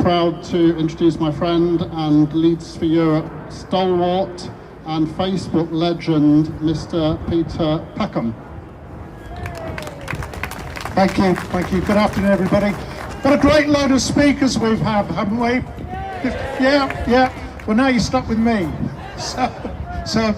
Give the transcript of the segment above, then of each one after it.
Proud to introduce my friend and Leeds for Europe stalwart and Facebook legend, Mr. Peter Packham. Thank you. Good afternoon, everybody. What a great load of speakers we've had, haven't we? Yeah. Well, now you're stuck with me. So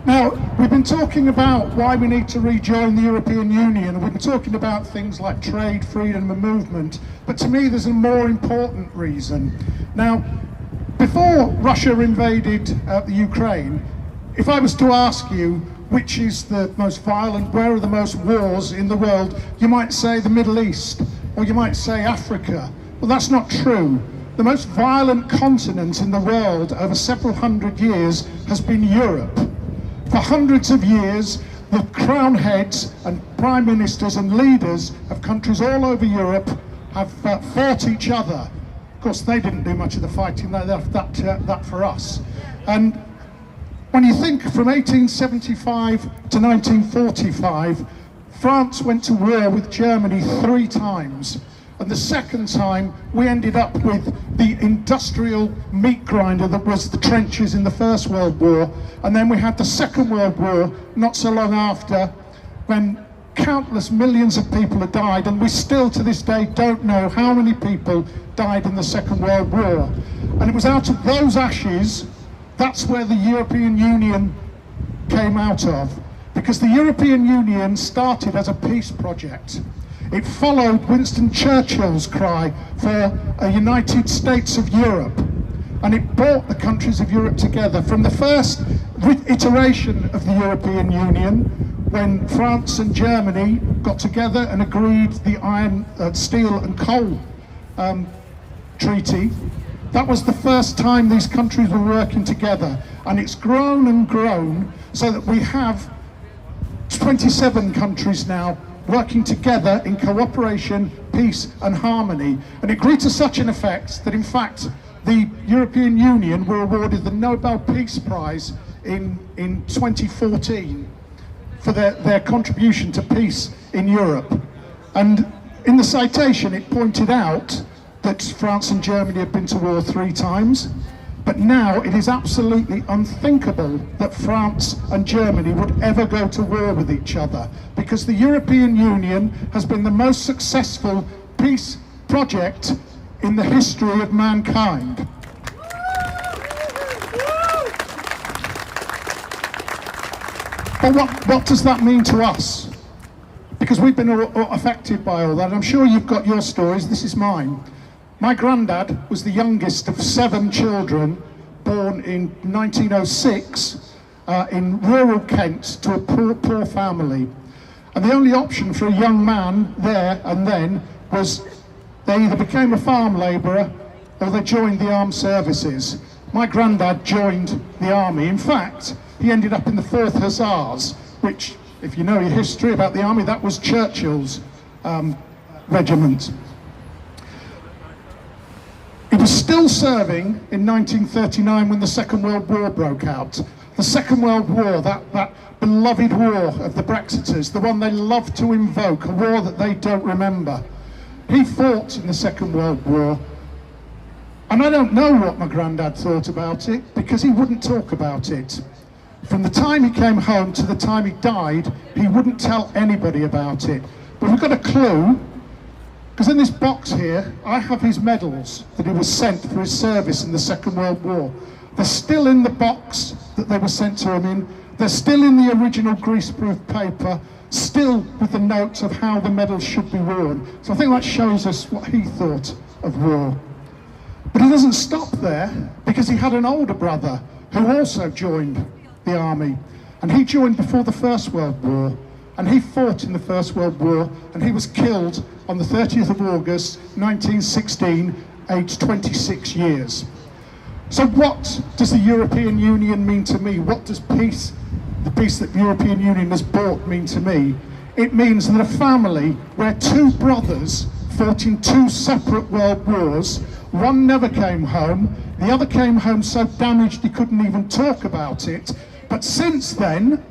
now we've been talking about why we need to rejoin the European Union, and we've been talking about things like trade, freedom and movement, but to me there's a more important reason. Now, before Russia invaded the Ukraine, if I was to ask you which is the most violent, where are the most wars in the world, you might say the Middle East, or you might say Africa. Well, that's not true. The most violent continent in the world over several hundred years has been Europe. For hundreds of years, the crown heads and prime ministers and leaders of countries all over Europe have fought each other. Of course, they didn't do much of the fighting, they left that for us. And when you think from 1875 to 1945, France went to war with Germany 3 times. And the second time, we ended up with the industrial meat grinder that was the trenches in the First World War. And then we had the Second World War not so long after, when countless millions of people had died, and we still to this day don't know how many people died in the Second World War. And it was out of those ashes, that's where the European Union came out of. Because the European Union started as a peace project. It followed Winston Churchill's cry for a United States of Europe, and it brought the countries of Europe together. From the first iteration of the European Union, when France and Germany got together and agreed the iron, steel and coal treaty, that was the first time these countries were working together, and it's grown and grown so that we have 27 countries now working together in cooperation, peace and harmony. And it grew to such an effect that in fact the European Union were awarded the Nobel Peace Prize in 2014 for their contribution to peace in Europe. And in the citation it pointed out that France and Germany have been to war 3 times, but now it is absolutely unthinkable that France and Germany would ever go to war with each other, because the European Union has been the most successful peace project in the history of mankind. But what does that mean to us? Because we've been affected by all that. I'm sure you've got your stories, this is mine. My granddad was the youngest of 7 children, born in 1906 in rural Kent to a poor family. And the only option for a young man there and then was they either became a farm labourer or they joined the armed services. My granddad joined the army. In fact, he ended up in the 4th Hussars, which, if you know your history about the army, that was Churchill's regiment. He was still serving in 1939 when the Second World War broke out. The Second World War, that beloved war of the Brexiters, the one they love to invoke, a war that they don't remember. He fought in the Second World War, and I don't know what my granddad thought about it, because he wouldn't talk about it. From the time he came home to the time he died, he wouldn't tell anybody about it. But we've got a clue, because in this box here, I have his medals that he was sent for his service in the Second World War. They're still in the box that they were sent to him in. They're still in the original greaseproof paper, still with the notes of how the medals should be worn. So I think that shows us what he thought of war. But he doesn't stop there, because he had an older brother who also joined the army. And he joined before the First World War. And he fought in the First World War, and he was killed on the 30th of August 1916, aged 26 years. So what does the European Union mean to me? What does peace, the peace that the European Union has brought, mean to me? It means that a family where 2 brothers fought in 2 separate world wars, one never came home, the other came home so damaged he couldn't even talk about it, but since then,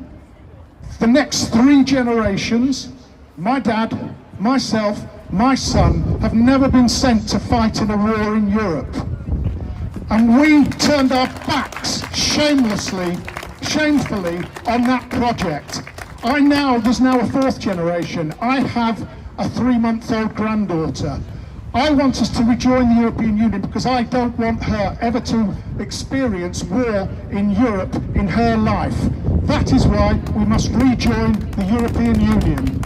the next 3 generations, my dad, myself my son, have never been sent to fight in a war in Europe. And we turned our backs shamefully on that project. There's now a fourth generation. I have a 3-month-old granddaughter. I want us to rejoin the European Union because I don't want her ever to experience war in Europe in her life. That is why we must rejoin the European Union.